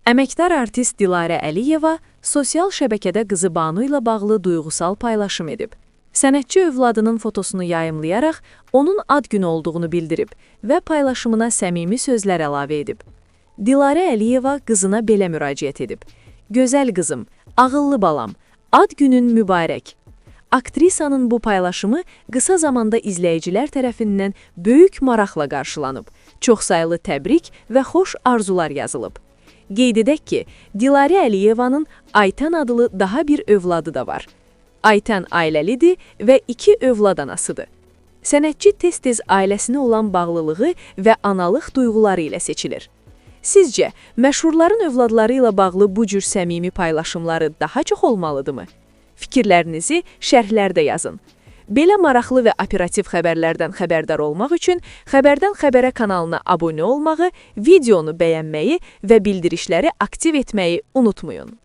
Əməkdar artist Dilarə Əliyeva sosial şəbəkədə qızı Banu ilə bağlı duyğusal paylaşım edib. Sənətçi övladının fotosunu yayımlayaraq onun ad günü olduğunu bildirib və paylaşımına səmimi sözlər əlavə edib. Dilarə Əliyeva qızına belə müraciət edib. Gözəl qızım, ağıllı balam, ad günün mübarək. Aktrisanın bu paylaşımı qısa zamanda izləyicilər tərəfindən böyük maraqla qarşılanıb. Çoxsaylı təbrik və xoş arzular yazılıb. Qeyd edək ki, Dilarə Əliyevanın Aytən adlı daha bir övladı da var. Aytən ailəlidir və 2 övlad anasıdır. Sənətçi tez-tez ailəsinə olan bağlılığı və analıq duyğuları ilə seçilir. Sizcə, məşhurların övladları ilə bağlı bu cür səmimi paylaşımları daha çox olmalıdırmı? Fikirlərinizi şərhlərdə yazın. Belə maraqlı və operativ xəbərlərdən xəbərdar olmaq üçün Xəbərdən Xəbərə kanalına abunə olmağı, videonu bəyənməyi və bildirişləri aktiv etməyi unutmayın.